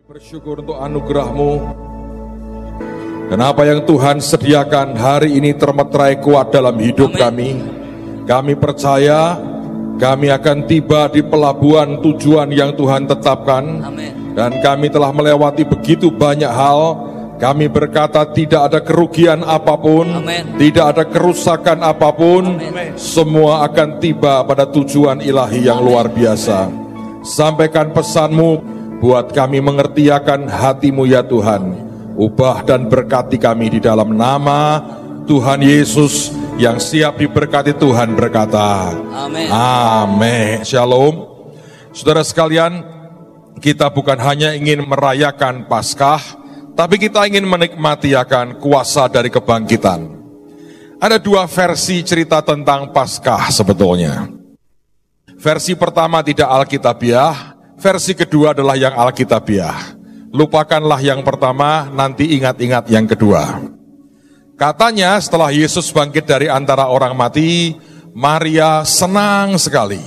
Bersyukur untuk anugerah-Mu dan apa yang Tuhan sediakan hari ini termeterai kuat dalam hidup kami. Kami percaya kami akan tiba di pelabuhan tujuan yang Tuhan tetapkan. Dan kami telah melewati begitu banyak hal. Kami berkata tidak ada kerugian apapun, tidak ada kerusakan apapun. Semua akan tiba pada tujuan ilahi yang luar biasa. Sampaikan pesan-Mu buat kami mengerti akan hati-Mu ya Tuhan. Ubah dan berkati kami di dalam nama Tuhan Yesus yang siap diberkati. Tuhan berkata amin. Amin. Shalom. Saudara sekalian, kita bukan hanya ingin merayakan Paskah, tapi kita ingin menikmati akan kuasa dari kebangkitan. Ada dua versi cerita tentang Paskah sebetulnya. Versi pertama tidak alkitabiah, versi kedua adalah yang alkitabiah. Lupakanlah yang pertama, nanti ingat-ingat yang kedua. Katanya setelah Yesus bangkit dari antara orang mati, Maria senang sekali.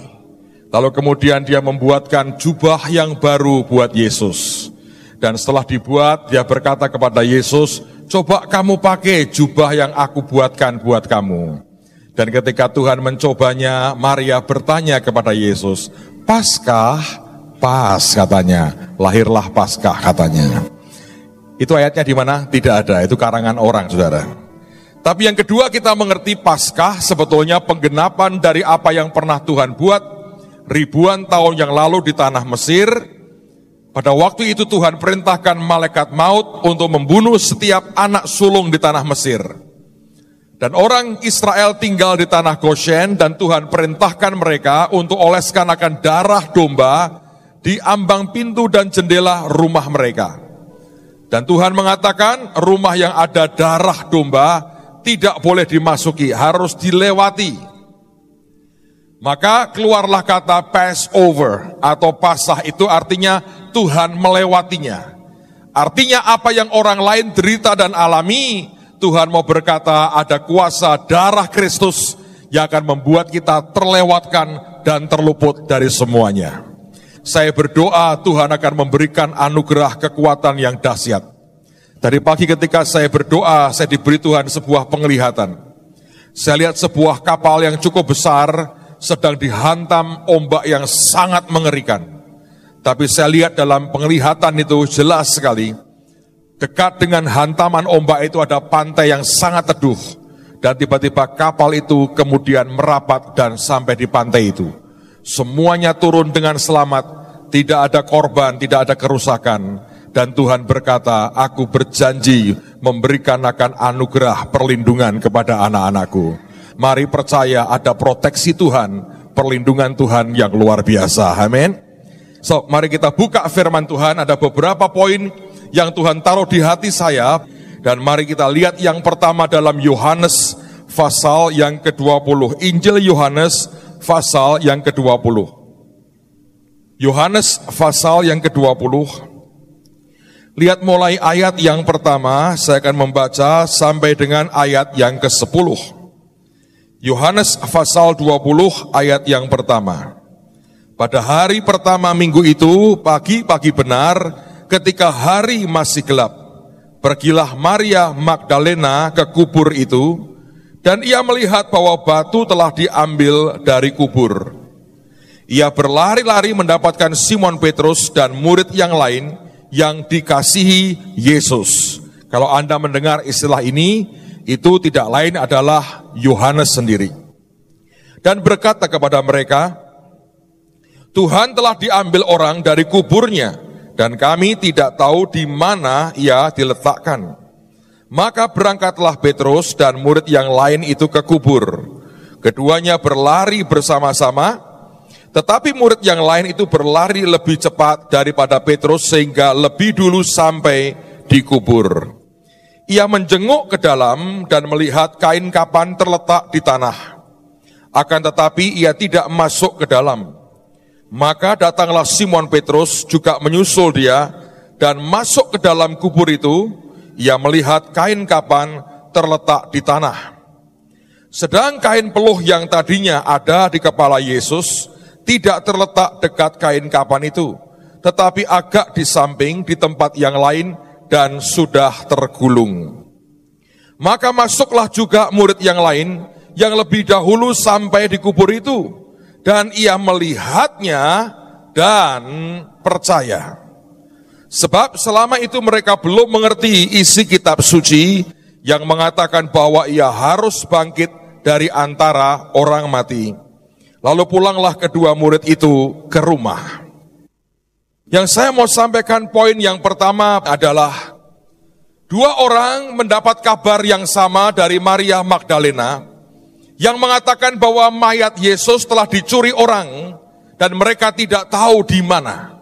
Lalu kemudian dia membuatkan jubah yang baru buat Yesus. Dan setelah dibuat, dia berkata kepada Yesus, coba kamu pakai jubah yang aku buatkan buat kamu. Dan ketika Tuhan mencobanya, Maria bertanya kepada Yesus, Paskah? Pas katanya, lahirlah Paskah katanya. Itu ayatnya di mana? Tidak ada, itu karangan orang saudara. Tapi yang kedua kita mengerti Paskah sebetulnya penggenapan dari apa yang pernah Tuhan buat ribuan tahun yang lalu di tanah Mesir. Pada waktu itu Tuhan perintahkan malaikat maut untuk membunuh setiap anak sulung di tanah Mesir. Dan orang Israel tinggal di tanah Goshen dan Tuhan perintahkan mereka untuk oleskan akan darah domba di ambang pintu dan jendela rumah mereka. Dan Tuhan mengatakan rumah yang ada darah domba tidak boleh dimasuki, harus dilewati. Maka keluarlah kata Passover atau Pasah, itu artinya Tuhan melewatinya. Artinya apa yang orang lain derita dan alami, Tuhan mau berkata ada kuasa darah Kristus yang akan membuat kita terlewatkan dan terluput dari semuanya. Saya berdoa Tuhan akan memberikan anugerah kekuatan yang dahsyat. Tadi pagi ketika saya berdoa, saya diberi Tuhan sebuah penglihatan. Saya lihat sebuah kapal yang cukup besar sedang dihantam ombak yang sangat mengerikan. Tapi saya lihat dalam penglihatan itu jelas sekali, dekat dengan hantaman ombak itu ada pantai yang sangat teduh. Dan tiba-tiba kapal itu kemudian merapat dan sampai di pantai itu. Semuanya turun dengan selamat, tidak ada korban, tidak ada kerusakan. Dan Tuhan berkata, aku berjanji memberikan akan anugerah perlindungan kepada anak-anakku. Mari percaya ada proteksi Tuhan, perlindungan Tuhan yang luar biasa. Amin. So, mari kita buka firman Tuhan, ada beberapa poin yang Tuhan taruh di hati saya. Dan mari kita lihat yang pertama dalam Yohanes pasal yang ke-20. Injil Yohanes pasal yang ke-20. Yohanes pasal yang ke-20. Lihat mulai ayat yang pertama, saya akan membaca sampai dengan ayat yang ke-10. Yohanes pasal 20 ayat yang pertama. Pada hari pertama minggu itu, pagi-pagi benar, ketika hari masih gelap, pergilah Maria Magdalena ke kubur itu, dan ia melihat bahwa batu telah diambil dari kubur. Ia berlari-lari mendapatkan Simon Petrus dan murid yang lain yang dikasihi Yesus. Kalau Anda mendengar istilah ini, itu tidak lain adalah Yohanes sendiri. Dan berkata kepada mereka, Tuhan telah diambil orang dari kuburnya, dan kami tidak tahu di mana ia diletakkan. Maka berangkatlah Petrus dan murid yang lain itu ke kubur. Keduanya berlari bersama-sama, tetapi murid yang lain itu berlari lebih cepat daripada Petrus sehingga lebih dulu sampai di kubur. Ia menjenguk ke dalam dan melihat kain kapan terletak di tanah. Akan tetapi ia tidak masuk ke dalam. Maka datanglah Simon Petrus juga menyusul dia dan masuk ke dalam kubur itu. Ia melihat kain kapan terletak di tanah. Sedang kain peluh yang tadinya ada di kepala Yesus tidak terletak dekat kain kapan itu, tetapi agak di samping di tempat yang lain dan sudah tergulung. Maka masuklah juga murid yang lain yang lebih dahulu sampai di kubur itu, dan ia melihatnya dan percaya. Sebab selama itu mereka belum mengerti isi kitab suci yang mengatakan bahwa ia harus bangkit dari antara orang mati. Lalu pulanglah kedua murid itu ke rumah. Yang saya mau sampaikan poin yang pertama adalah dua orang mendapat kabar yang sama dari Maria Magdalena yang mengatakan bahwa mayat Yesus telah dicuri orang dan mereka tidak tahu di mana.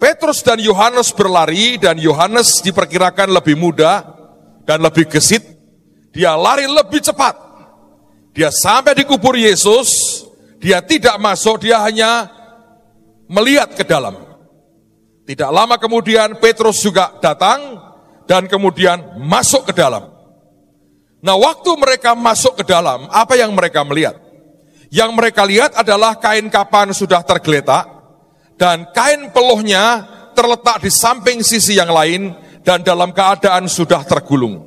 Petrus dan Yohanes berlari, dan Yohanes diperkirakan lebih muda dan lebih gesit. Dia lari lebih cepat. Dia sampai di kubur Yesus, dia tidak masuk, dia hanya melihat ke dalam. Tidak lama kemudian Petrus juga datang dan kemudian masuk ke dalam. Nah, waktu mereka masuk ke dalam, apa yang mereka melihat? Yang mereka lihat adalah kain kafan sudah tergeletak dan kain peluhnya terletak di samping sisi yang lain dan dalam keadaan sudah tergulung.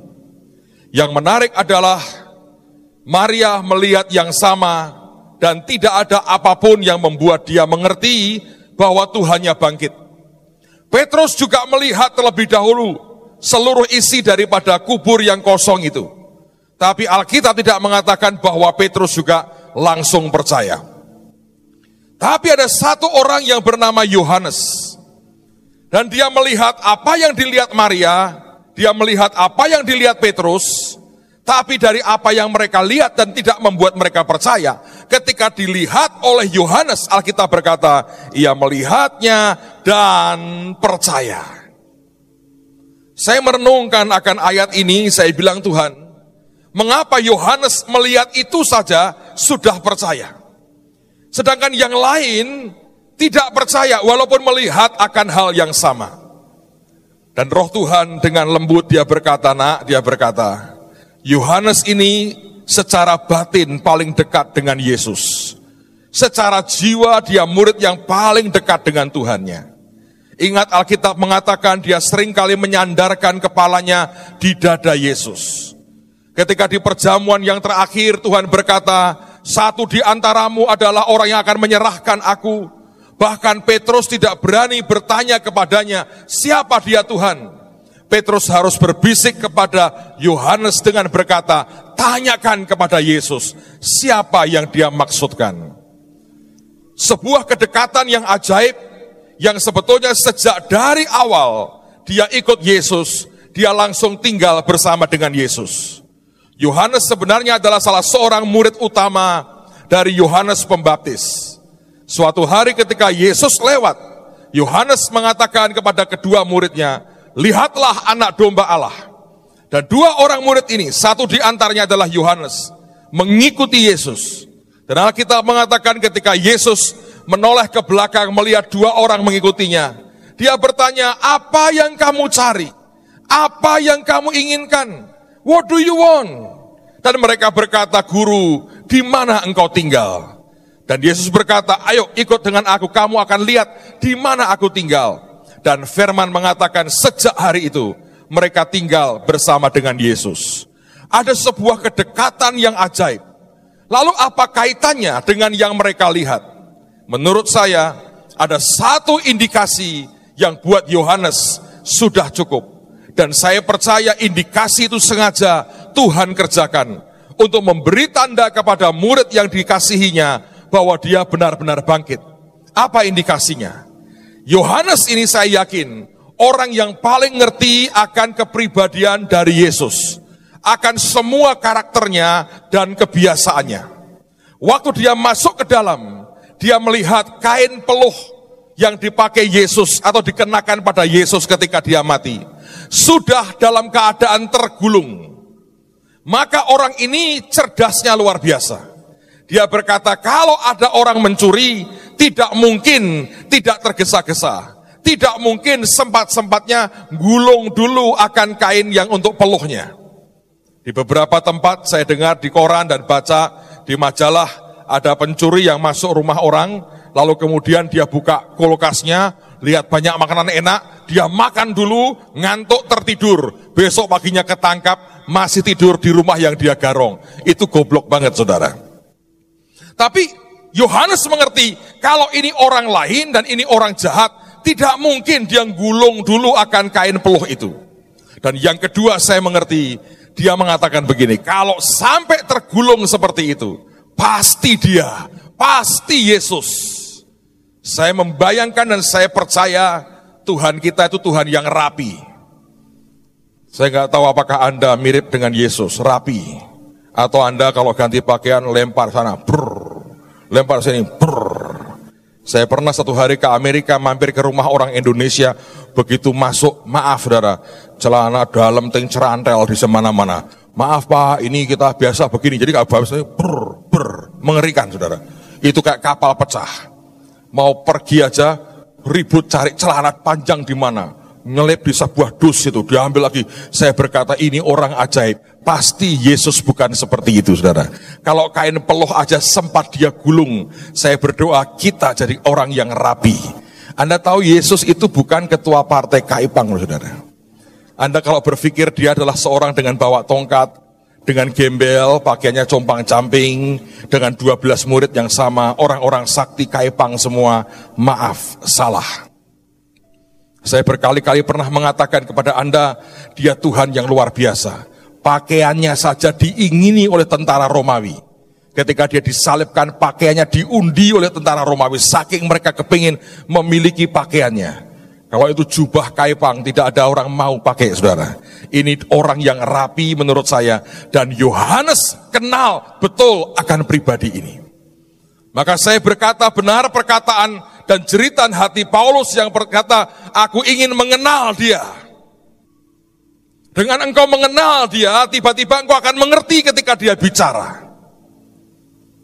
Yang menarik adalah Maria melihat yang sama dan tidak ada apapun yang membuat dia mengerti bahwa Tuhannya bangkit. Petrus juga melihat terlebih dahulu seluruh isi daripada kubur yang kosong itu. Tapi Alkitab tidak mengatakan bahwa Petrus juga langsung percaya. Tapi ada satu orang yang bernama Yohanes. Dan dia melihat apa yang dilihat Maria, dia melihat apa yang dilihat Petrus, tapi dari apa yang mereka lihat dan tidak membuat mereka percaya. Ketika dilihat oleh Yohanes, Alkitab berkata, ia melihatnya dan percaya. Saya merenungkan akan ayat ini, saya bilang Tuhan, mengapa Yohanes melihat itu saja sudah percaya? Sedangkan yang lain tidak percaya walaupun melihat akan hal yang sama. Dan Roh Tuhan dengan lembut dia berkata, Yohanes ini secara batin paling dekat dengan Yesus. Secara jiwa dia murid yang paling dekat dengan Tuhannya. Ingat Alkitab mengatakan dia seringkali menyandarkan kepalanya di dada Yesus. Ketika di perjamuan yang terakhir Tuhan berkata, satu di antaramu adalah orang yang akan menyerahkan aku. Bahkan Petrus tidak berani bertanya kepadanya, siapa dia Tuhan? Petrus harus berbisik kepada Yohanes dengan berkata, tanyakan kepada Yesus, siapa yang dia maksudkan. Sebuah kedekatan yang ajaib, yang sebetulnya sejak dari awal dia ikut Yesus, dia langsung tinggal bersama dengan Yesus. Yohanes sebenarnya adalah salah seorang murid utama dari Yohanes Pembaptis. Suatu hari ketika Yesus lewat, Yohanes mengatakan kepada kedua muridnya, lihatlah anak domba Allah. Dan dua orang murid ini, satu di antaranya adalah Yohanes, mengikuti Yesus. Dan Alkitab mengatakan ketika Yesus menoleh ke belakang melihat dua orang mengikutinya, dia bertanya, apa yang kamu cari? Apa yang kamu inginkan? What do you want? Dan mereka berkata, Guru, di mana engkau tinggal? Dan Yesus berkata, ayo ikut dengan aku, kamu akan lihat di mana aku tinggal. Dan firman mengatakan sejak hari itu, mereka tinggal bersama dengan Yesus. Ada sebuah kedekatan yang ajaib. Lalu apa kaitannya dengan yang mereka lihat? Menurut saya, ada satu indikasi yang buat Yohanes sudah cukup. Dan saya percaya indikasi itu sengaja Tuhan kerjakan untuk memberi tanda kepada murid yang dikasihinya bahwa dia benar-benar bangkit. Apa indikasinya? Yohanes ini saya yakin orang yang paling ngerti akan kepribadian dari Yesus, akan semua karakternya dan kebiasaannya. Waktu dia masuk ke dalam, dia melihat kain peluh yang dipakai Yesus atau dikenakan pada Yesus ketika dia mati, sudah dalam keadaan tergulung. Maka orang ini cerdasnya luar biasa. Dia berkata, kalau ada orang mencuri, tidak mungkin tidak tergesa-gesa. Tidak mungkin sempat-sempatnya gulung dulu akan kain yang untuk peluhnya. Di beberapa tempat saya dengar di koran dan baca di majalah, ada pencuri yang masuk rumah orang, lalu kemudian dia buka kulkasnya, lihat banyak makanan enak, dia makan dulu, ngantuk tertidur. Besok paginya ketangkap, masih tidur di rumah yang dia garong. Itu goblok banget, saudara. Tapi Yohanes mengerti, kalau ini orang lain dan ini orang jahat, tidak mungkin dia gulung dulu akan kain peluh itu. Dan yang kedua saya mengerti, dia mengatakan begini, kalau sampai tergulung seperti itu, pasti Yesus. Saya membayangkan dan saya percaya Tuhan kita itu Tuhan yang rapi. Saya nggak tahu apakah Anda mirip dengan Yesus, rapi. Atau Anda kalau ganti pakaian lempar sana, lempar sini, Saya pernah satu hari ke Amerika, mampir ke rumah orang Indonesia, begitu masuk, maaf saudara, celana dalam ting cerantel di semana-mana. Maaf Pak, ini kita biasa begini, jadi kalau bahasanya mengerikan saudara. Itu kayak kapal pecah. Mau pergi aja, ribut cari celana panjang di mana. Nyelip di sebuah dus itu, diambil lagi. Saya berkata ini orang ajaib. Pasti Yesus bukan seperti itu saudara. Kalau kain peluh aja sempat dia gulung, saya berdoa kita jadi orang yang rapi. Anda tahu Yesus itu bukan ketua partai Kaipang saudara. Anda kalau berpikir dia adalah seorang dengan bawa tongkat, dengan gembel, pakaiannya compang-camping, dengan 12 murid yang sama, orang-orang sakti Kaipang semua, maaf, salah. Saya berkali-kali pernah mengatakan kepada Anda, dia Tuhan yang luar biasa. Pakaiannya saja diingini oleh tentara Romawi. Ketika dia disalibkan, pakaiannya diundi oleh tentara Romawi. Saking mereka kepingin memiliki pakaiannya. Kalau itu jubah Kaipang, tidak ada orang mau pakai, saudara. Ini orang yang rapi menurut saya. Dan Yohanes kenal betul akan pribadi ini. Maka saya berkata benar perkataan dan jeritan hati Paulus yang berkata, aku ingin mengenal dia. Dengan engkau mengenal dia, tiba-tiba engkau akan mengerti ketika dia bicara.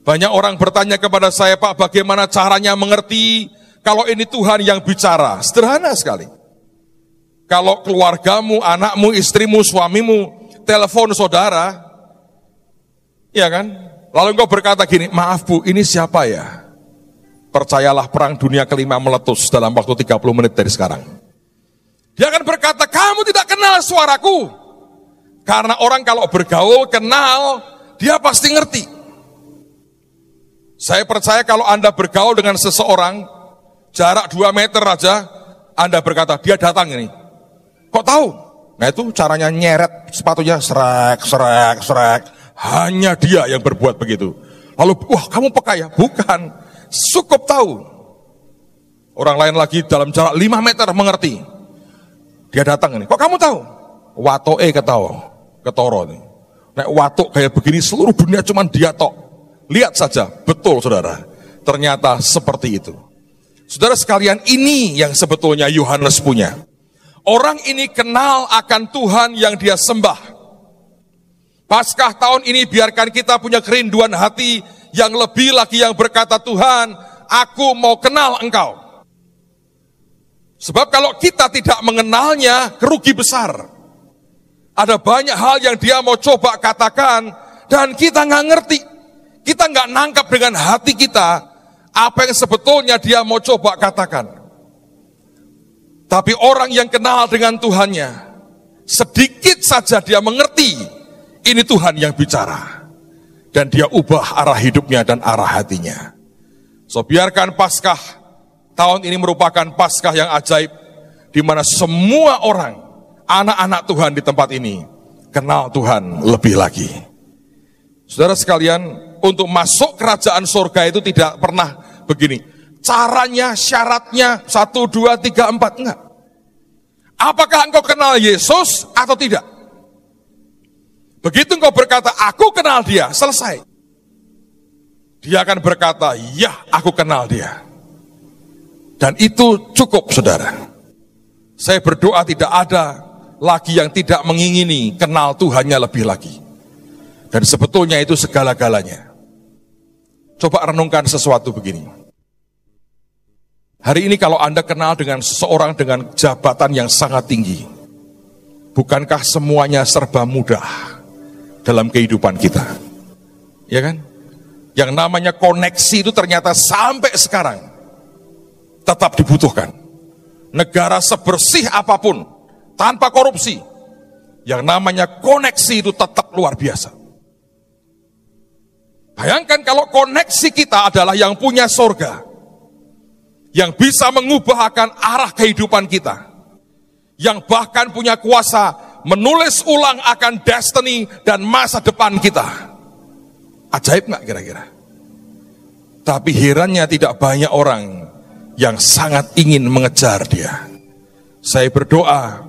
Banyak orang bertanya kepada saya, Pak, bagaimana caranya mengerti kalau ini Tuhan yang bicara? Sederhana sekali. Kalau keluargamu, anakmu, istrimu, suamimu, telepon saudara, ya kan? Lalu engkau berkata gini, maaf Bu, ini siapa ya? Percayalah perang dunia kelima meletus dalam waktu 30 menit dari sekarang. Dia akan berkata, kamu tidak kenal suaraku. Karena orang kalau bergaul, kenal, dia pasti ngerti. Saya percaya kalau Anda bergaul dengan seseorang, jarak 2 meter aja, Anda berkata, dia datang ini. Kok tahu? Nah itu caranya nyeret sepatunya, serek. Hanya dia yang berbuat begitu. Lalu, wah kamu peka ya? Bukan, cukup tahu. Orang lain lagi dalam jarak 5 meter mengerti. Dia datang ini, kok kamu tahu? Watoke ketoro nih. Nek watuk kayak begini seluruh dunia cuman dia tok. Lihat saja, betul saudara. Ternyata seperti itu. Saudara sekalian, ini yang sebetulnya Yohanes punya. Orang ini kenal akan Tuhan yang dia sembah. Paskah tahun ini biarkan kita punya kerinduan hati yang lebih lagi yang berkata, Tuhan, aku mau kenal engkau. Sebab kalau kita tidak mengenalnya, kerugi besar. Ada banyak hal yang dia mau coba katakan, dan kita nggak ngerti. Kita nggak nangkap dengan hati kita, apa yang sebetulnya dia mau coba katakan. Tapi orang yang kenal dengan Tuhannya, sedikit saja dia mengerti, ini Tuhan yang bicara. Dan dia ubah arah hidupnya dan arah hatinya. So biarkan Paskah tahun ini merupakan Paskah yang ajaib, di mana semua orang, anak-anak Tuhan di tempat ini, kenal Tuhan lebih lagi. Saudara sekalian, untuk masuk kerajaan surga itu tidak pernah begini. Caranya, syaratnya, 1, 2, 3, 4, enggak. Apakah engkau kenal Yesus atau tidak? Begitu engkau berkata, aku kenal dia, selesai. Dia akan berkata, ya aku kenal dia. Dan itu cukup saudara. Saya berdoa tidak ada lagi yang tidak mengingini kenal Tuhannya lebih lagi. Dan sebetulnya itu segala-galanya. Coba renungkan sesuatu begini. Hari ini kalau Anda kenal dengan seseorang dengan jabatan yang sangat tinggi, bukankah semuanya serba mudah dalam kehidupan kita? Ya kan? Yang namanya koneksi itu ternyata sampai sekarang tetap dibutuhkan. negara sebersih apapun, tanpa korupsi, yang namanya koneksi itu tetap luar biasa. Bayangkan kalau koneksi kita adalah yang punya sorga, yang bisa mengubah akan arah kehidupan kita, yang bahkan punya kuasa menulis ulang akan destiny dan masa depan kita. Ajaib nggak kira-kira? Tapi herannya tidak banyak orang yang sangat ingin mengejar dia. Saya berdoa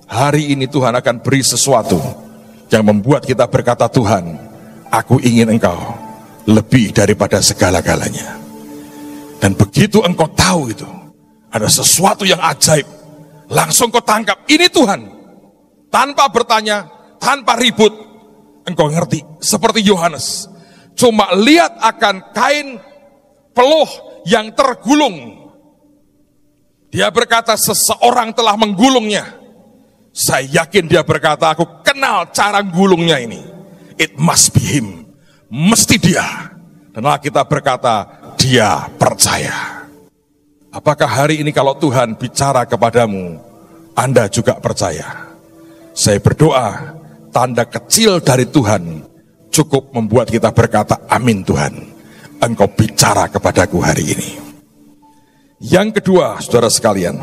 hari ini Tuhan akan beri sesuatu yang membuat kita berkata, Tuhan, aku ingin Engkau lebih daripada segala-galanya. Dan begitu engkau tahu itu, ada sesuatu yang ajaib, langsung kau tangkap, ini Tuhan. Tanpa bertanya, tanpa ribut, engkau ngerti. Seperti Yohanes, cuma lihat akan kain peluh yang tergulung. Dia berkata, seseorang telah menggulungnya. Saya yakin dia berkata, aku kenal cara gulungnya ini. It must be him. Mesti dia. Dan kita berkata, dia percaya. Apakah hari ini kalau Tuhan bicara kepadamu, Anda juga percaya? Saya berdoa, tanda kecil dari Tuhan cukup membuat kita berkata, amin Tuhan, Engkau bicara kepadaku hari ini. Yang kedua, saudara sekalian,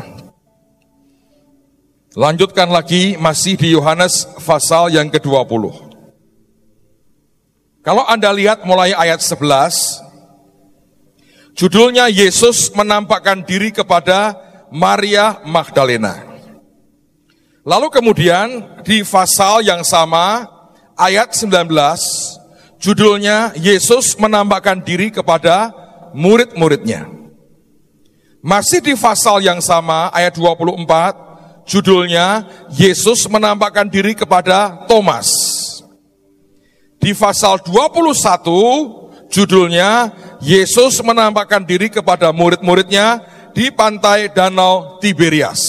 lanjutkan lagi masih di Yohanes pasal yang ke-20. Kalau Anda lihat mulai ayat 11, judulnya Yesus menampakkan diri kepada Maria Magdalena. Lalu kemudian di pasal yang sama, ayat 19, judulnya Yesus menampakkan diri kepada murid-muridnya. Masih di pasal yang sama, ayat 24, judulnya Yesus menampakkan diri kepada Thomas. Di pasal 21, judulnya Yesus menampakkan diri kepada murid-muridnya di pantai Danau Tiberias.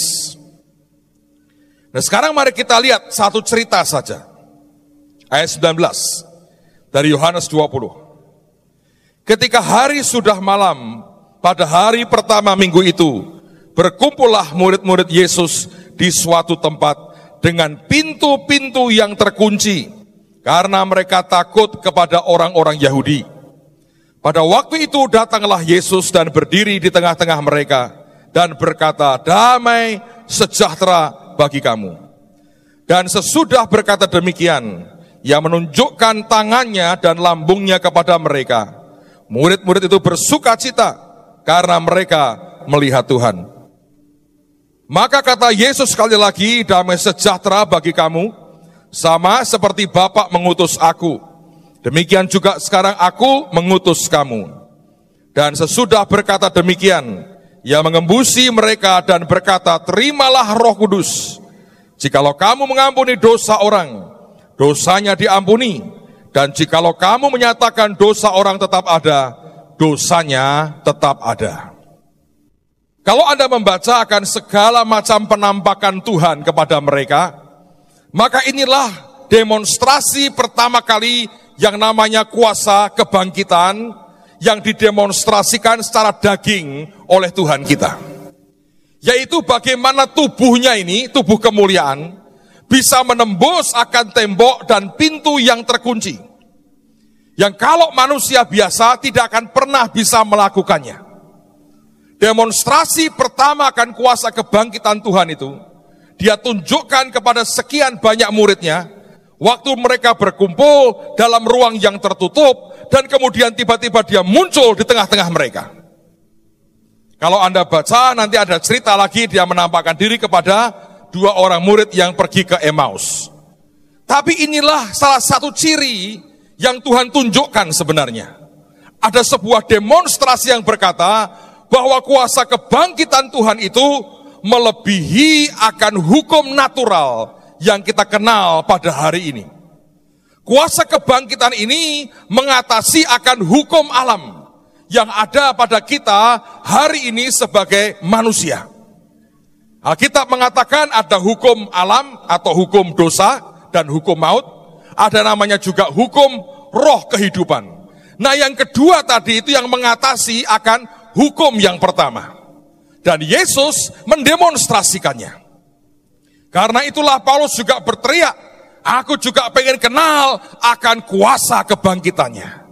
Nah sekarang mari kita lihat satu cerita saja. Ayat 19 dari Yohanes 20. Ketika hari sudah malam, pada hari pertama minggu itu, berkumpullah murid-murid Yesus di suatu tempat dengan pintu-pintu yang terkunci, karena mereka takut kepada orang-orang Yahudi. Pada waktu itu datanglah Yesus dan berdiri di tengah-tengah mereka, dan berkata, damai sejahtera bagi kamu. Dan sesudah berkata demikian, ia menunjukkan tangannya dan lambungnya kepada mereka. Murid-murid itu bersuka cita, karena mereka melihat Tuhan. Maka kata Yesus sekali lagi, damai sejahtera bagi kamu, sama seperti Bapa mengutus aku, demikian juga sekarang aku mengutus kamu. Dan sesudah berkata demikian, ia mengembusi mereka dan berkata, terimalah Roh Kudus. Jikalau kamu mengampuni dosa orang, dosanya diampuni. Dan jikalau kamu menyatakan dosa orang tetap ada, dosanya tetap ada. Kalau Anda membaca akan segala macam penampakan Tuhan kepada mereka, maka inilah demonstrasi pertama kali yang namanya kuasa kebangkitan yang didemonstrasikan secara daging oleh Tuhan kita. Yaitu bagaimana tubuhnya ini, tubuh kemuliaan, bisa menembus akan tembok dan pintu yang terkunci. Yang kalau manusia biasa tidak akan pernah bisa melakukannya. Demonstrasi pertama akan kuasa kebangkitan Tuhan itu, dia tunjukkan kepada sekian banyak muridnya, waktu mereka berkumpul dalam ruang yang tertutup, dan kemudian tiba-tiba dia muncul di tengah-tengah mereka. Kalau Anda baca, nanti ada cerita lagi, dia menampakkan diri kepada dua orang murid yang pergi ke Emmaus. Tapi inilah salah satu ciri yang Tuhan tunjukkan sebenarnya. Ada sebuah demonstrasi yang berkata, bahwa kuasa kebangkitan Tuhan itu melebihi akan hukum natural yang kita kenal pada hari ini. Kuasa kebangkitan ini mengatasi akan hukum alam yang ada pada kita hari ini sebagai manusia. Alkitab mengatakan ada hukum alam atau hukum dosa dan hukum maut. Ada namanya juga hukum roh kehidupan. Nah yang kedua tadi itu yang mengatasi akan hukum yang pertama. Dan Yesus mendemonstrasikannya. Karena itulah Paulus juga berteriak, aku juga pengen kenal akan kuasa kebangkitannya.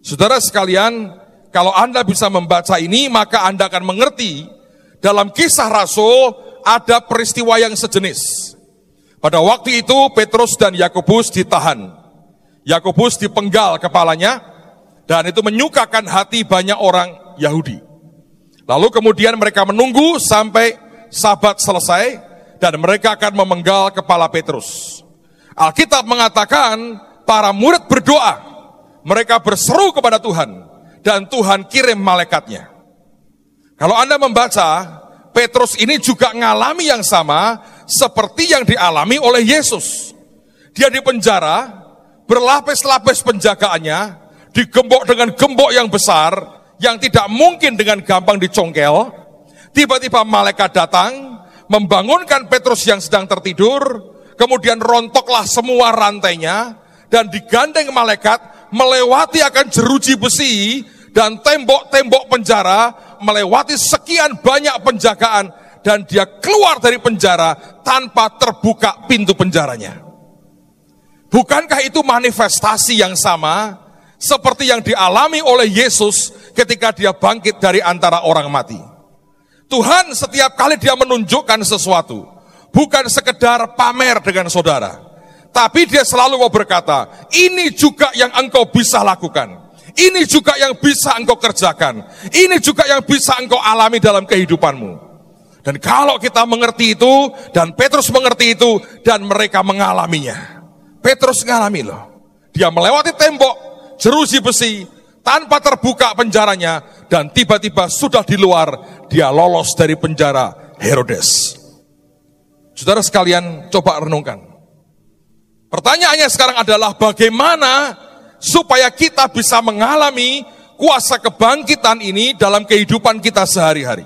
Saudara sekalian, kalau Anda bisa membaca ini, maka Anda akan mengerti dalam Kisah Rasul ada peristiwa yang sejenis. Pada waktu itu Petrus dan Yakobus ditahan. Yakobus dipenggal kepalanya, dan itu menyukakan hati banyak orang Yahudi. Lalu kemudian mereka menunggu sampai Sabat selesai, dan mereka akan memenggal kepala Petrus. Alkitab mengatakan para murid berdoa, mereka berseru kepada Tuhan, dan Tuhan kirim malaikatnya. Kalau Anda membaca, Petrus ini juga mengalami yang sama seperti yang dialami oleh Yesus. Dia dipenjara, berlapis-lapis penjagaannya, digembok dengan gembok yang besar, yang tidak mungkin dengan gampang dicongkel. Tiba-tiba malaikat datang, membangunkan Petrus yang sedang tertidur, kemudian rontoklah semua rantainya, dan digandeng malaikat, melewati akan jeruji besi, dan tembok-tembok penjara, melewati sekian banyak penjagaan, dan dia keluar dari penjara tanpa terbuka pintu penjaranya. Bukankah itu manifestasi yang sama seperti yang dialami oleh Yesus ketika dia bangkit dari antara orang mati? Tuhan setiap kali dia menunjukkan sesuatu, bukan sekedar pamer dengan saudara, tapi dia selalu mau berkata, ini juga yang engkau bisa lakukan. Ini juga yang bisa engkau kerjakan. Ini juga yang bisa engkau alami dalam kehidupanmu. Dan kalau kita mengerti itu, dan Petrus mengerti itu, dan mereka mengalaminya. Petrus mengalami loh. Dia melewati tembok, jeruji besi, tanpa terbuka penjaranya, dan tiba-tiba sudah di luar, dia lolos dari penjara Herodes. Saudara sekalian, coba renungkan. Pertanyaannya sekarang adalah bagaimana supaya kita bisa mengalami kuasa kebangkitan ini dalam kehidupan kita sehari-hari.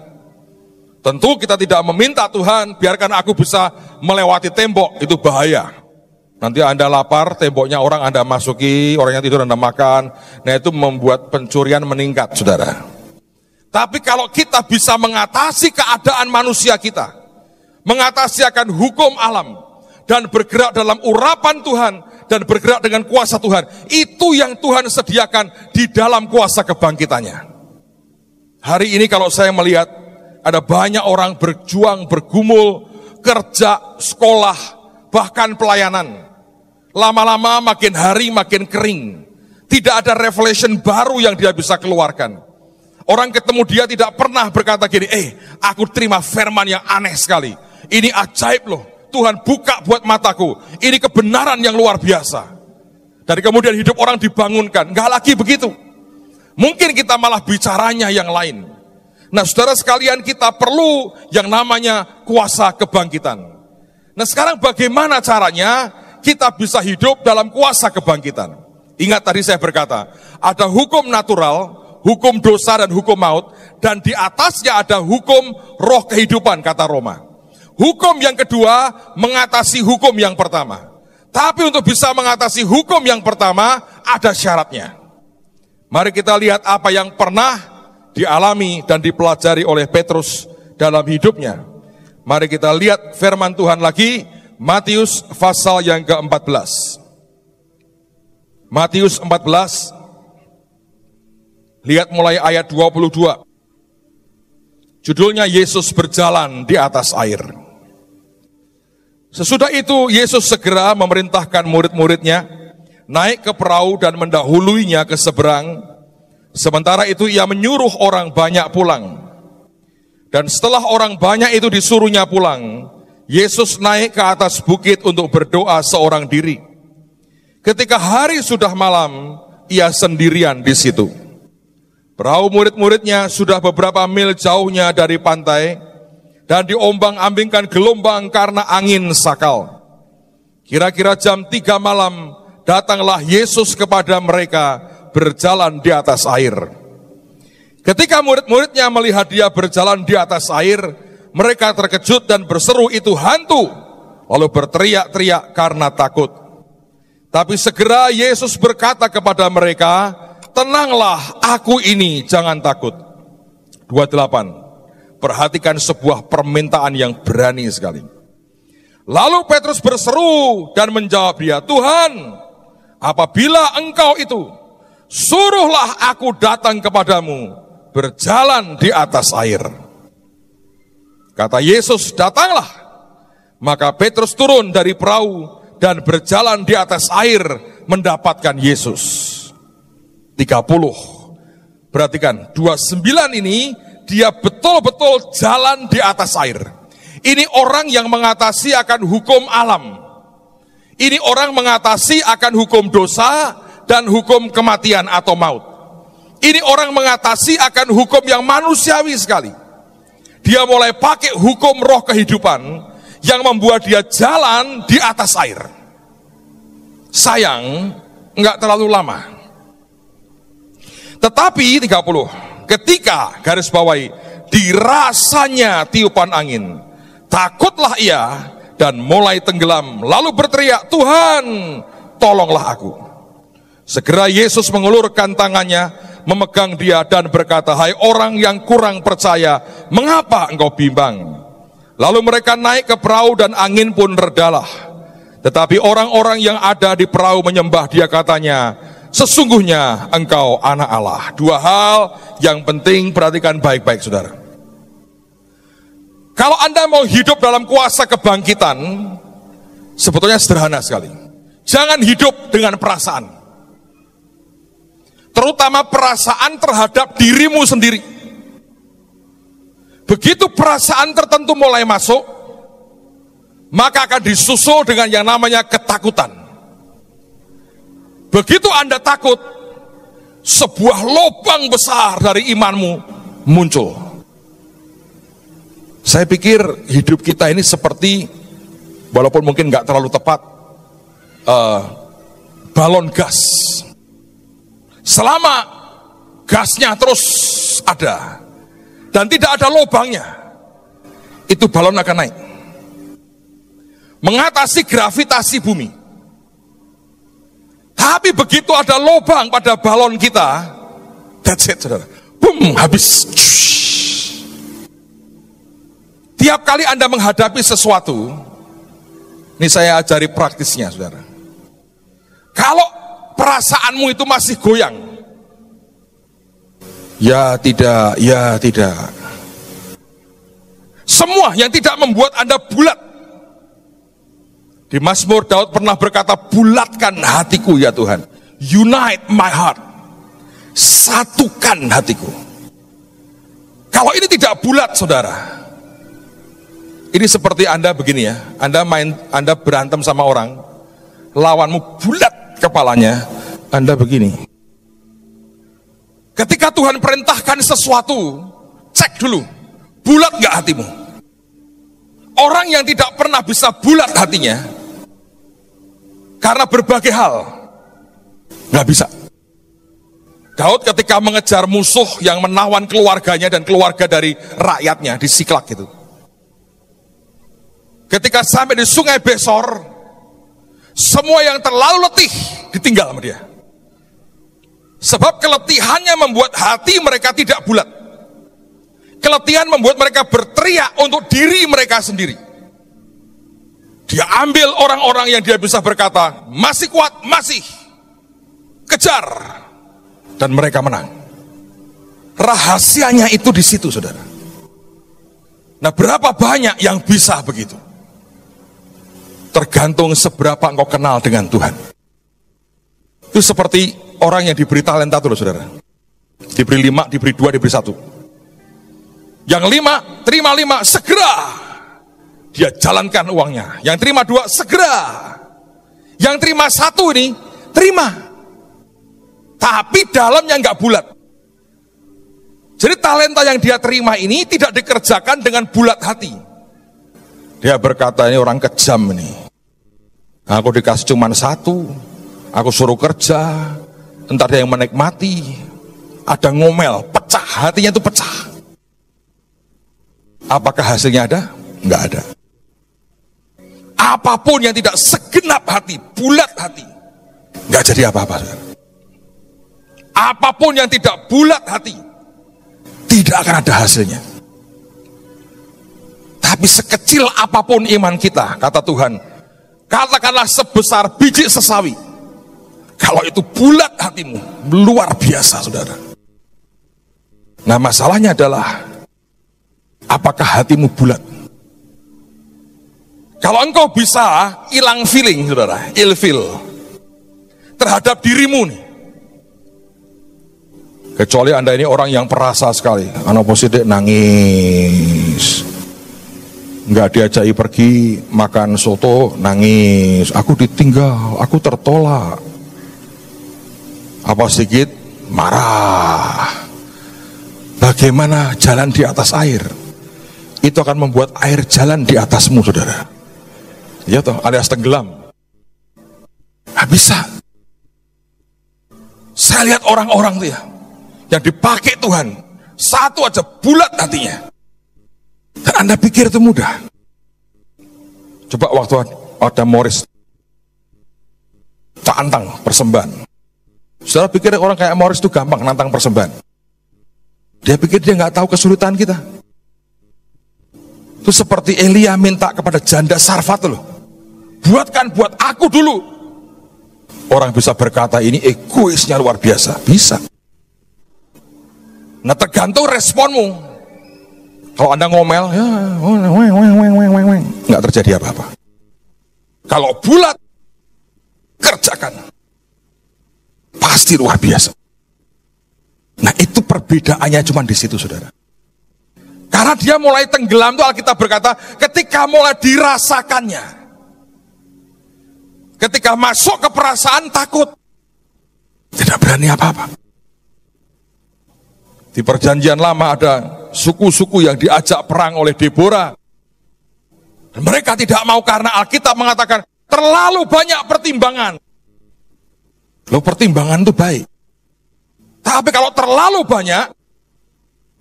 Tentu kita tidak meminta Tuhan, biarkan aku bisa melewati tembok, itu bahaya. Nanti Anda lapar, temboknya orang Anda masuki, orangnya tidur Anda makan, nah itu membuat pencurian meningkat, saudara. Tapi kalau kita bisa mengatasi keadaan manusia kita, mengatasi akan hukum alam, dan bergerak dalam urapan Tuhan, dan bergerak dengan kuasa Tuhan, itu yang Tuhan sediakan di dalam kuasa kebangkitannya. Hari ini kalau saya melihat ada banyak orang berjuang, bergumul, kerja, sekolah, bahkan pelayanan. Lama-lama makin hari makin kering. Tidak ada revelation baru yang dia bisa keluarkan. Orang ketemu dia tidak pernah berkata gini, aku terima firman yang aneh sekali. Ini ajaib loh. Tuhan buka buat mataku, ini kebenaran yang luar biasa. Dan kemudian hidup orang dibangunkan, enggak lagi begitu. Mungkin kita malah bicaranya yang lain. Nah saudara sekalian, kita perlu yang namanya kuasa kebangkitan. Nah sekarang bagaimana caranya kita bisa hidup dalam kuasa kebangkitan? Ingat tadi saya berkata, ada hukum natural, hukum dosa dan hukum maut, dan di atasnya ada hukum roh kehidupan, kata Roma. Hukum yang kedua mengatasi hukum yang pertama. Tapi untuk bisa mengatasi hukum yang pertama ada syaratnya. Mari kita lihat apa yang pernah dialami dan dipelajari oleh Petrus dalam hidupnya. Mari kita lihat firman Tuhan lagi, Matius pasal yang ke-14. Matius 14, lihat mulai ayat 22. Judulnya Yesus berjalan di atas air. Sesudah itu Yesus segera memerintahkan murid-muridnya naik ke perahu dan mendahuluinya ke seberang. Sementara itu ia menyuruh orang banyak pulang. Dan setelah orang banyak itu disuruhnya pulang, Yesus naik ke atas bukit untuk berdoa seorang diri. Ketika hari sudah malam, ia sendirian di situ. Perahu murid-muridnya sudah beberapa mil jauhnya dari pantai, dan diombang-ambingkan gelombang karena angin sakal. Kira-kira jam 3 malam, datanglah Yesus kepada mereka berjalan di atas air. Ketika murid-muridnya melihat dia berjalan di atas air, mereka terkejut dan berseru itu hantu, lalu berteriak-teriak karena takut. Tapi segera Yesus berkata kepada mereka, tenanglah, aku ini, jangan takut. 28. Perhatikan sebuah permintaan yang berani sekali. Lalu Petrus berseru dan menjawab dia, Tuhan, apabila engkau itu, suruhlah aku datang kepadamu, berjalan di atas air. Kata Yesus, datanglah. Maka Petrus turun dari perahu dan berjalan di atas air mendapatkan Yesus. 30. Perhatikan, 29 ini dia betul-betul jalan di atas air. Ini orang yang mengatasi akan hukum alam. Ini orang mengatasi akan hukum dosa dan hukum kematian atau maut. Ini orang mengatasi akan hukum yang manusiawi sekali. Dia mulai pakai hukum roh kehidupan yang membuat dia jalan di atas air. Sayang, enggak terlalu lama. Tetapi 30, ketika garis bawahi dirasanya tiupan angin, takutlah ia dan mulai tenggelam, lalu berteriak, Tuhan, tolonglah aku. Segera Yesus mengulurkan tangannya, memegang dia dan berkata, hai orang yang kurang percaya, mengapa engkau bimbang? Lalu mereka naik ke perahu dan angin pun redalah. Tetapi orang-orang yang ada di perahu menyembah dia, katanya, sesungguhnya engkau anak Allah. Dua hal yang penting, perhatikan baik-baik saudara. Kalau Anda mau hidup dalam kuasa kebangkitan, sebetulnya sederhana sekali. Jangan hidup dengan perasaan. Terutama perasaan terhadap dirimu sendiri. Begitu perasaan tertentu mulai masuk, maka akan disusul dengan yang namanya ketakutan. Begitu Anda takut, sebuah lubang besar dari imanmu muncul. Saya pikir hidup kita ini seperti, walaupun mungkin nggak terlalu tepat, balon gas. Selama gasnya terus ada dan tidak ada lubangnya, itu balon akan naik. Mengatasi gravitasi bumi. Tapi begitu ada lubang pada balon kita, that's it saudara. Boom, habis. Tiap kali Anda menghadapi sesuatu, ini saya ajari praktisnya saudara. Kalau perasaanmu itu masih goyang, ya tidak, ya tidak. Semua yang tidak membuat Anda bulat. Di Mazmur Daud pernah berkata, bulatkan hatiku ya Tuhan. Unite my heart. Satukan hatiku. Kalau ini tidak bulat saudara, ini seperti Anda begini ya, Anda berantem sama orang, lawanmu bulat kepalanya, Anda begini. Ketika Tuhan perintahkan sesuatu, cek dulu, bulat gak hatimu? Orang yang tidak pernah bisa bulat hatinya, karena berbagai hal, gak bisa. Daud ketika mengejar musuh yang menawan keluarganya dan keluarga dari rakyatnya di Siklak gitu. Ketika sampai di sungai Besor, semua yang terlalu letih ditinggal sama dia. Sebab keletihannya membuat hati mereka tidak bulat. Keletihan membuat mereka berteriak untuk diri mereka sendiri. Dia ambil orang-orang yang dia bisa berkata, masih kuat, masih. Kejar. Dan mereka menang. Rahasianya itu di situ saudara. Nah berapa banyak yang bisa begitu? Tergantung seberapa engkau kenal dengan Tuhan. Itu seperti orang yang diberi talenta itu loh saudara. Diberi 5, diberi 2, diberi 1. Yang 5, terima 5, segera dia jalankan uangnya. Yang terima 2, segera. Yang terima 1 ini, terima. Tapi dalamnya enggak bulat. Jadi talenta yang dia terima ini tidak dikerjakan dengan bulat hati. Dia berkata, ini orang kejam ini. Aku dikasih cuma 1, aku suruh kerja, entar dia yang menikmati, ada ngomel, pecah, hatinya itu pecah. Apakah hasilnya ada? Enggak ada. Apapun yang tidak segenap hati, bulat hati, enggak jadi apa-apa. Apapun yang tidak bulat hati, tidak akan ada hasilnya. Tapi sekecil apapun iman kita, kata Tuhan, katakanlah sebesar biji sesawi, kalau itu bulat hatimu, luar biasa saudara. Nah masalahnya adalah, apakah hatimu bulat? Kalau engkau bisa hilang feeling saudara, ilfil terhadap dirimu nih, kecuali Anda ini orang yang perasa sekali, anak positif nangis, nggak diajaki pergi makan soto nangis, aku ditinggal, aku tertolak, apa sedikit marah. Bagaimana jalan di atas air? Itu akan membuat air jalan di atasmu saudara, ya toh, alias tenggelam. Nggak bisa. Saya lihat orang-orang tuh ya, yang dipakai Tuhan, satu aja bulat hatinya. Dan Anda pikir itu mudah? Coba waktu ada Morris tantang persembahan, saudara pikir orang kayak Morris itu gampang nantang persembahan? Dia pikir dia nggak tahu kesulitan kita. Itu seperti Elia minta kepada janda Sarfat loh, buatkan buat aku dulu. Orang bisa berkata ini egoisnya luar biasa, bisa. Nah tergantung responmu. Kalau Anda ngomel, ya, nggak terjadi apa-apa. Kalau bulat, kerjakan, pasti luar biasa. Nah itu perbedaannya cuma di situ saudara. Karena dia mulai tenggelam itu Alkitab berkata, ketika mulai dirasakannya, ketika masuk ke perasaan takut, tidak berani apa-apa. Di perjanjian lama ada suku-suku yang diajak perang oleh Deborah. Dan mereka tidak mau karena Alkitab mengatakan terlalu banyak pertimbangan. Loh pertimbangan itu baik. Tapi kalau terlalu banyak,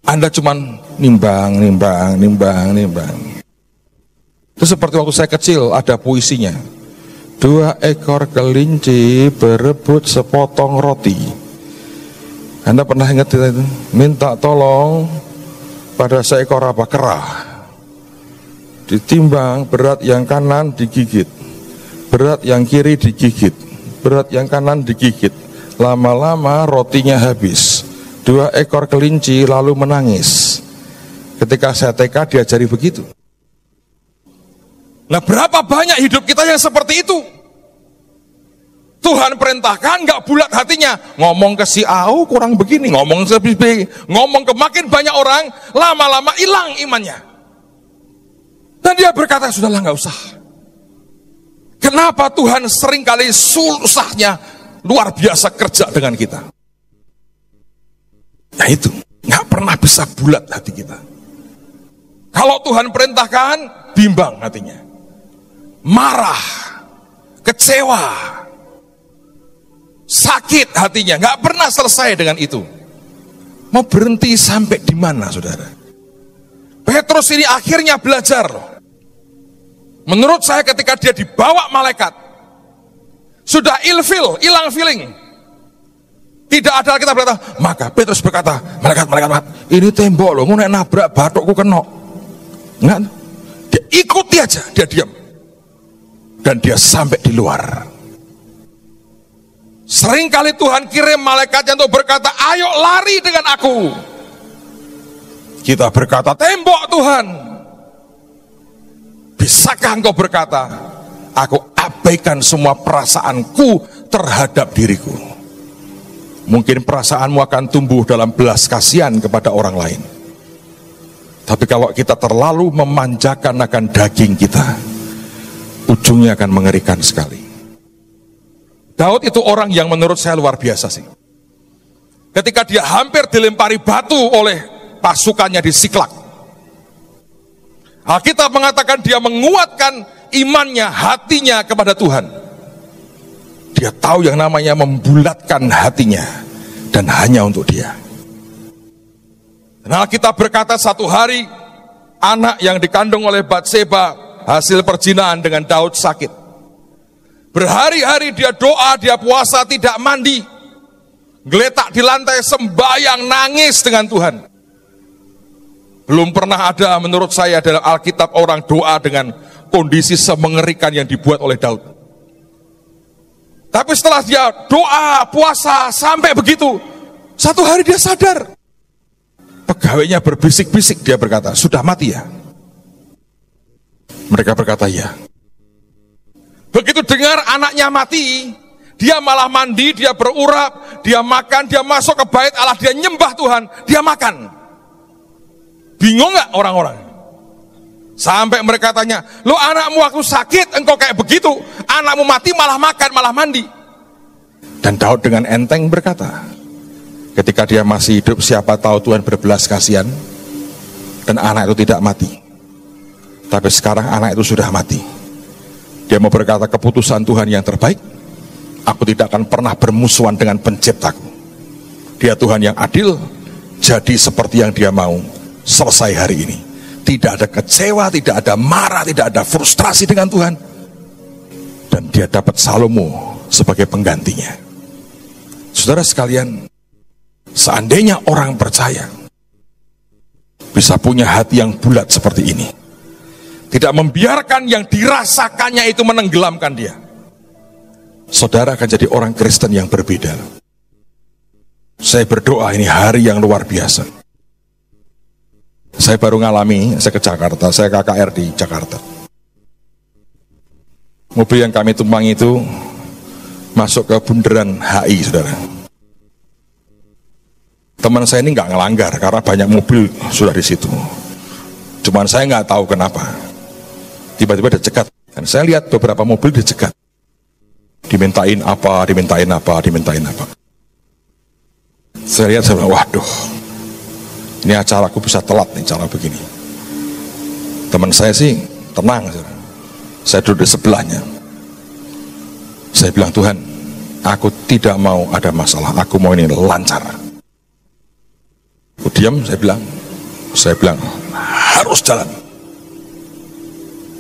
Anda cuman nimbang. Itu seperti waktu saya kecil ada puisinya. 2 ekor kelinci berebut sepotong roti. Anda pernah ingat itu? Minta tolong pada seekor apa? Kera. Ditimbang, berat yang kanan digigit, berat yang kiri digigit, berat yang kanan digigit. Lama-lama rotinya habis. 2 ekor kelinci lalu menangis. Ketika saya TK diajari begitu. Nah berapa banyak hidup kita yang seperti itu? Tuhan perintahkan nggak bulat hatinya, ngomong ke si A, oh kurang begini, ngomong ke B, ngomong ke makin banyak orang, lama-lama hilang imannya. Dan dia berkata sudahlah nggak usah. Kenapa Tuhan seringkali susahnya luar biasa kerja dengan kita? Nah itu, nggak pernah bisa bulat hati kita. Kalau Tuhan perintahkan, bimbang hatinya, marah, kecewa, sakit hatinya, nggak pernah selesai dengan itu. Mau berhenti sampai di mana saudara? Petrus ini akhirnya belajar loh. Menurut saya ketika dia dibawa malaikat, sudah ilfil, hilang feeling. Tidak ada kita berkata, maka Petrus berkata, malaikat, ini tembok loh, mau nabrak batukku kena. Enggak, dia ikuti aja, dia diam. Dan dia sampai di luar. Seringkali Tuhan kirim malaikatnya untuk berkata, ayo lari dengan aku. Kita berkata, tembok Tuhan. Bisakah engkau berkata, aku abaikan semua perasaanku terhadap diriku? Mungkin perasaanmu akan tumbuh dalam belas kasihan kepada orang lain. Tapi kalau kita terlalu memanjakan akan daging kita, ujungnya akan mengerikan sekali. Daud itu orang yang menurut saya luar biasa sih. Ketika dia hampir dilempari batu oleh pasukannya di Siklak, Alkitab mengatakan dia menguatkan imannya, hatinya kepada Tuhan. Dia tahu yang namanya membulatkan hatinya dan hanya untuk dia. Dan Alkitab berkata satu hari anak yang dikandung oleh Batseba hasil perzinaan dengan Daud sakit. Berhari-hari dia doa, dia puasa, tidak mandi, geletak di lantai sembahyang, nangis dengan Tuhan. Belum pernah ada menurut saya dalam Alkitab orang doa dengan kondisi semengerikan yang dibuat oleh Daud. Tapi setelah dia doa, puasa, sampai begitu, satu hari dia sadar. Pegawainya berbisik-bisik, dia berkata, sudah mati ya? Mereka berkata, ya. Begitu dengar anaknya mati, dia malah mandi, dia berurap, dia makan, dia masuk ke bait Allah, dia nyembah Tuhan, dia makan. Bingung gak orang-orang? Sampai mereka tanya, lo anakmu waktu sakit engkau kayak begitu, anakmu mati malah makan, malah mandi. Dan Daud dengan enteng berkata, ketika dia masih hidup, siapa tahu Tuhan berbelas kasihan dan anak itu tidak mati. Tapi sekarang anak itu sudah mati. Dia mau berkata, keputusan Tuhan yang terbaik. Aku tidak akan pernah bermusuhan dengan penciptaku. Dia Tuhan yang adil, jadi seperti yang dia mau. Selesai hari ini. Tidak ada kecewa, tidak ada marah, tidak ada frustrasi dengan Tuhan. Dan dia dapat Salomo sebagai penggantinya. Saudara sekalian, seandainya orang percaya bisa punya hati yang bulat seperti ini, tidak membiarkan yang dirasakannya itu menenggelamkan dia, saudara akan jadi orang Kristen yang berbeda. Saya berdoa ini hari yang luar biasa. Saya baru ngalami, saya ke Jakarta, saya KKR di Jakarta. Mobil yang kami tumpangi itu masuk ke bundaran HI, saudara. Teman saya ini nggak ngelanggar karena banyak mobil sudah di situ. Cuman saya nggak tahu kenapa. Tiba-tiba dicegat. Dan saya lihat beberapa mobil dicegat. Dimintain apa, dimintain apa, dimintain apa. Saya lihat, saya bilang, waduh, ini acaraku bisa telat nih, cara begini. Teman saya sih tenang, saya duduk di sebelahnya. Saya bilang, Tuhan, aku tidak mau ada masalah, aku mau ini lancar. Aku diam, saya bilang harus jalan.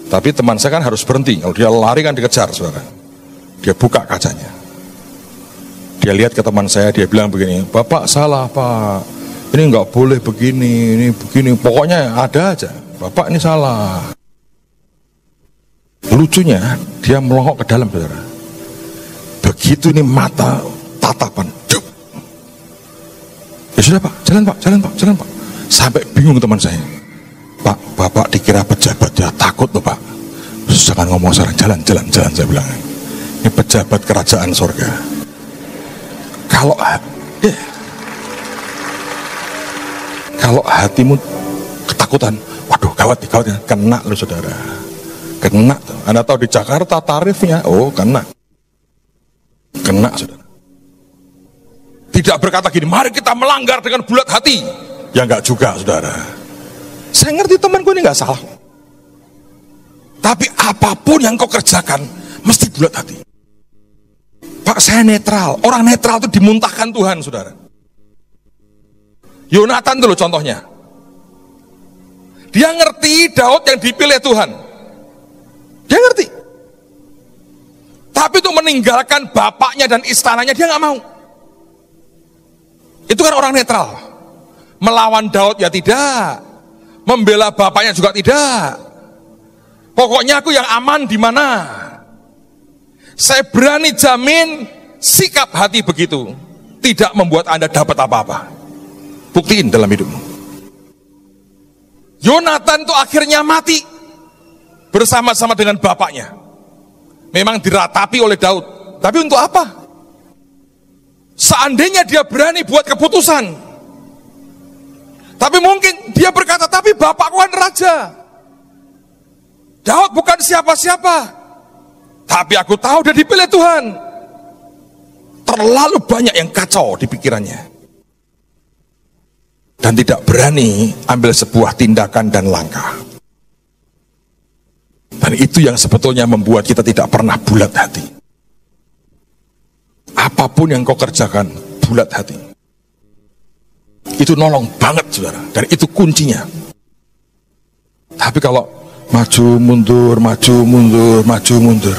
Tapi teman saya kan harus berhenti, kalau dia lari kan dikejar, saudara. Dia buka kacanya, dia lihat ke teman saya, dia bilang begini, Bapak salah Pak, ini nggak boleh begini, ini begini, pokoknya ada aja, Bapak ini salah. Lucunya, dia melongok ke dalam, saudara. Begitu ini mata tatapan, cuk. Ya sudah Pak, jalan Pak, jalan Pak, jalan Pak. Sampai bingung teman saya. Pak, Bapak dikira pejabat, ya takut loh Pak. Jangan ngomong sekarang, jalan, jalan, jalan, saya bilang. Ini pejabat kerajaan sorga. Kalau hatimu ketakutan, waduh gawat, gawat, kena loh saudara, kena. Anda tahu di Jakarta tarifnya, oh kena saudara. Tidak berkata gini, mari kita melanggar dengan bulat hati, ya enggak juga saudara. Saya ngerti temanku ini enggak salah, tapi apapun yang kau kerjakan mesti bulat hati. Pak, saya netral. Orang netral itu dimuntahkan Tuhan, saudara. Yonatan itu loh contohnya. Dia ngerti Daud yang dipilih Tuhan. Dia ngerti. Tapi untuk meninggalkan bapaknya dan istananya dia nggak mau. Itu kan orang netral. Melawan Daud ya tidak. Membela bapaknya juga tidak. Pokoknya aku yang aman di mana? Saya berani jamin sikap hati begitu tidak membuat Anda dapat apa-apa. Buktiin dalam hidupmu. Yonatan itu akhirnya mati bersama-sama dengan bapaknya. Memang diratapi oleh Daud, tapi untuk apa? Seandainya dia berani buat keputusan, tapi mungkin dia berkata, tapi bapakku kan raja, Daud bukan siapa-siapa. Tapi aku tahu dia dipilih Tuhan. Terlalu banyak yang kacau di pikirannya. Dan tidak berani ambil sebuah tindakan dan langkah. Dan itu yang sebetulnya membuat kita tidak pernah bulat hati. Apapun yang kau kerjakan, bulat hati. Itu nolong banget saudara. Dan itu kuncinya. Tapi kalau maju mundur, maju mundur, maju mundur.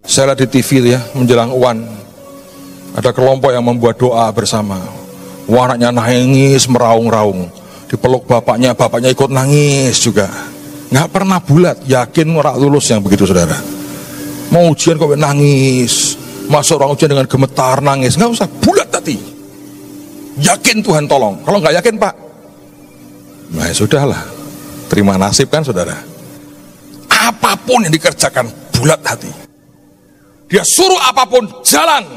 Saya lihat di TV ya, menjelang UAN, ada kelompok yang membuat doa bersama. Anaknya nangis meraung-raung. dipeluk bapaknya, bapaknya ikut nangis juga. Nggak pernah bulat, yakin orang lulus yang begitu saudara. Mau ujian kok nangis, masuk orang ujian dengan gemetar nangis, nggak usah, bulat hati. Yakin Tuhan tolong. Kalau nggak yakin Pak, nah ya sudahlah, terima nasib kan saudara. Apapun yang dikerjakan bulat hati. Dia suruh apapun jalan.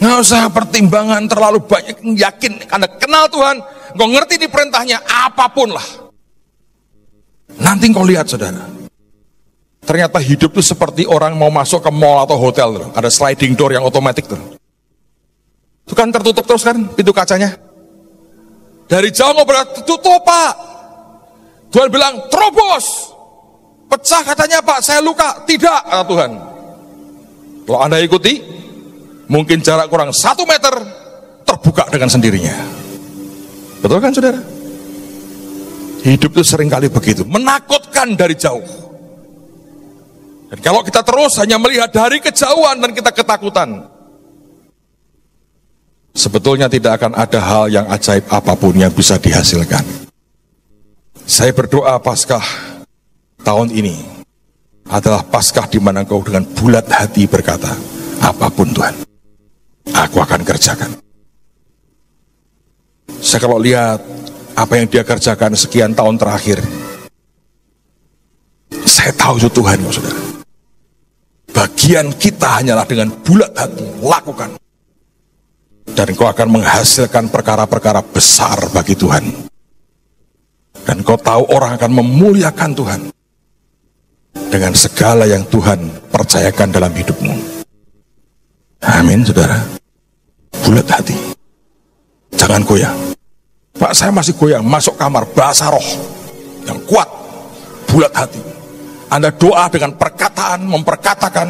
Nggak usah pertimbangan terlalu banyak, yakin karena kenal Tuhan, engkau ngerti di perintahnya, apapun lah. Nanti engkau lihat saudara, ternyata hidup itu seperti orang mau masuk ke mall atau hotel tuh. Ada sliding door yang otomatis tuh. Itu kan tertutup terus kan pintu kacanya. Dari jauh ngobrol, tutup Pak. Tuhan bilang terobos, pecah katanya Pak, saya luka. Tidak, kata Tuhan. Kalau Anda ikuti, mungkin jarak kurang 1 meter terbuka dengan sendirinya. Betul kan saudara? Hidup itu seringkali begitu, menakutkan dari jauh. Dan kalau kita terus hanya melihat dari kejauhan dan kita ketakutan, sebetulnya tidak akan ada hal yang ajaib apapun yang bisa dihasilkan. Saya berdoa Paskah tahun ini adalah Paskah di mana engkau dengan bulat hati berkata, apapun Tuhan, aku akan kerjakan. Saya kalau lihat apa yang dia kerjakan sekian tahun terakhir, saya tahu itu Tuhan, saudara. Bagian kita hanyalah dengan bulat hati lakukan, dan engkau akan menghasilkan perkara-perkara besar bagi Tuhan. Dan kau tahu orang akan memuliakan Tuhan dengan segala yang Tuhan percayakan dalam hidupmu. Amin saudara. Bulat hati, jangan goyang. Pak, saya masih goyang, masuk kamar, bahasa roh yang kuat, bulat hati. Anda doa dengan perkataan, memperkatakan.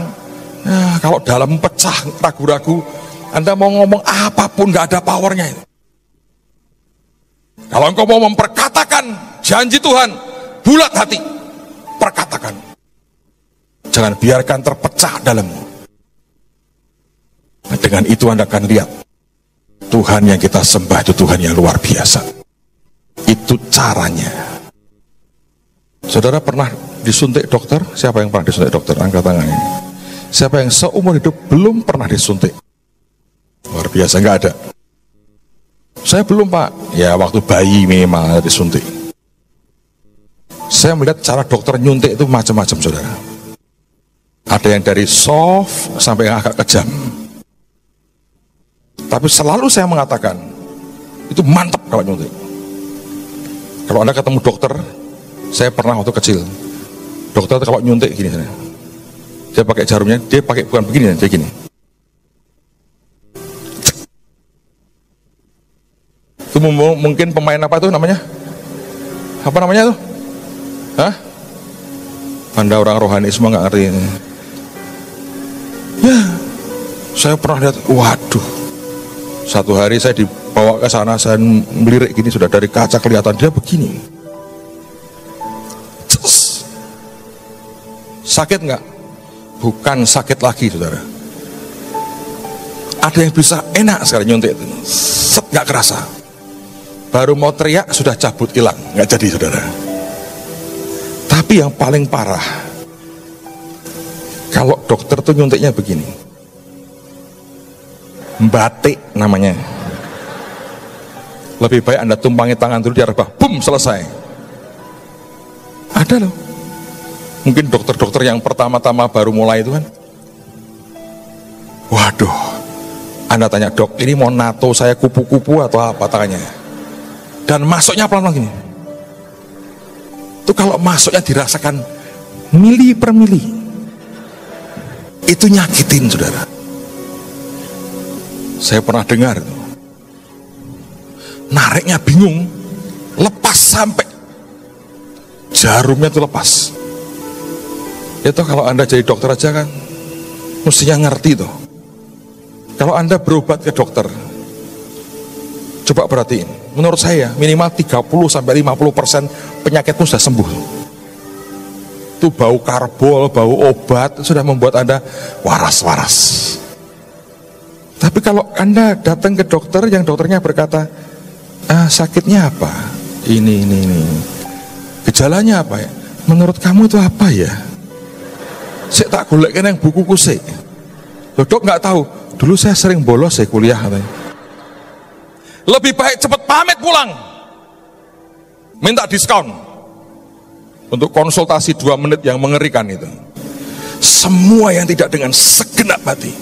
Nah, kalau dalam pecah, ragu-ragu, Anda mau ngomong apapun gak ada powernya itu. Kalau engkau mau memperkatakan janji Tuhan, bulat hati, perkatakan. Jangan biarkan terpecah dalammu. Dengan itu Anda akan lihat Tuhan yang kita sembah itu Tuhan yang luar biasa. Itu caranya. Saudara pernah disuntik dokter? Siapa yang pernah disuntik dokter? Angkat tangannya. Siapa yang seumur hidup belum pernah disuntik? Luar biasa, nggak ada. Saya belum Pak. Ya waktu bayi minimal disuntik. Saya melihat cara dokter nyuntik itu macam-macam saudara. Ada yang dari soft sampai yang agak kejam. Tapi selalu saya mengatakan, itu mantap kalau nyuntik. Kalau Anda ketemu dokter, saya pernah waktu kecil, dokter kalau nyuntik gini, dia pakai jarumnya, dia pakai bukan begini, dia gini. Itu mungkin pemain apa itu namanya? Apa namanya tuh? Hah? Anda orang rohani semua nggak ngerti ini. Ya, saya pernah lihat, waduh. Satu hari saya dibawa ke sana, saya melirik gini, sudah dari kaca kelihatan dia begini. Cus. Sakit nggak? Bukan sakit lagi, saudara. Ada yang bisa enak sekali nyuntik itu, set nggak kerasa. Baru mau teriak sudah cabut hilang, nggak jadi, saudara. Tapi yang paling parah, kalau dokter tuh nyuntiknya begini. Batik namanya. Lebih baik Anda tumpangi tangan dulu di rebah, boom, selesai. Ada loh. Mungkin dokter-dokter yang pertama-tama baru mulai itu kan. Waduh. Anda tanya, dok, ini mau nato saya kupu-kupu atau apa tangannya? Dan masuknya pelan-pelan gini. Itu kalau masuknya dirasakan mili per mili. Itu nyakitin, saudara. Saya pernah dengar itu. Nariknya bingung, lepas sampai jarumnya itu lepas. Itu kalau Anda jadi dokter aja kan mestinya ngerti tuh. Kalau Anda berobat ke dokter, coba perhatiin, menurut saya minimal 30-50% penyakitmu sudah sembuh. Itu bau karbol, bau obat sudah membuat Anda waras-waras. Tapi kalau Anda datang ke dokter yang dokternya berkata, Sakitnya apa? Ini. Gejalanya apa ya? Menurut kamu itu apa ya? Saya tak golekkan yang bukuku sih. Loh dok nggak tahu. Dulu saya sering bolos saya kuliah katanya. Lebih baik cepat pamit pulang. Minta diskon untuk konsultasi 2 menit yang mengerikan itu. Semua yang tidak dengan segenap hati.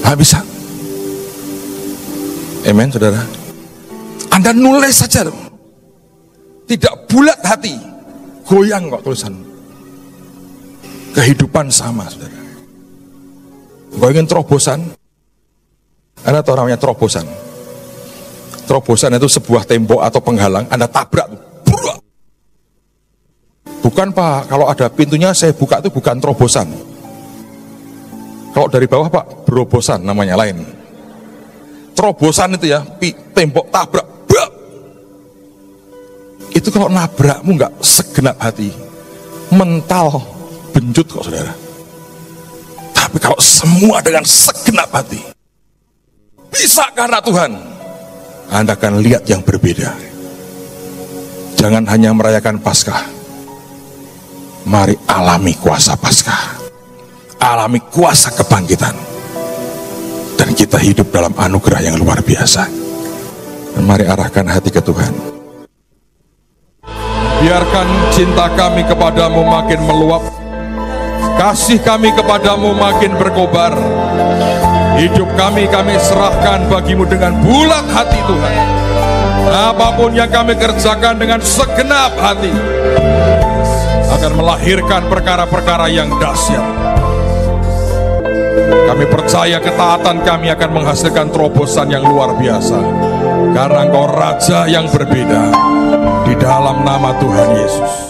Nggak bisa. Amen saudara. Anda nulis saja. Tidak bulat hati. Goyang kok tulisan. Kehidupan sama saudara. Kau ingin terobosan? Anda tahu namanya terobosan. Terobosan itu sebuah tembok atau penghalang, Anda tabrak. Bukan Pak, kalau ada pintunya saya buka itu bukan terobosan. Kalau dari bawah Pak, berobosan namanya lain. Terobosan itu ya, tembok tabrak. Itu kalau nabrakmu nggak segenap hati, mental benjut kok saudara. Tapi kalau semua dengan segenap hati, bisa karena Tuhan, Anda akan lihat yang berbeda. Jangan hanya merayakan Paskah, mari alami kuasa Paskah, alami kuasa kebangkitan, dan kita hidup dalam anugerah yang luar biasa. Dan mari arahkan hati ke Tuhan. Biarkan cinta kami kepadamu makin meluap, kasih kami kepadamu makin berkobar. Hidup kami serahkan bagimu dengan bulat hati Tuhan. Apapun yang kami kerjakan dengan segenap hati akan melahirkan perkara-perkara yang dahsyat. Kami percaya ketaatan kami akan menghasilkan terobosan yang luar biasa. Karena Engkau Raja yang berbeda. Di dalam nama Tuhan Yesus.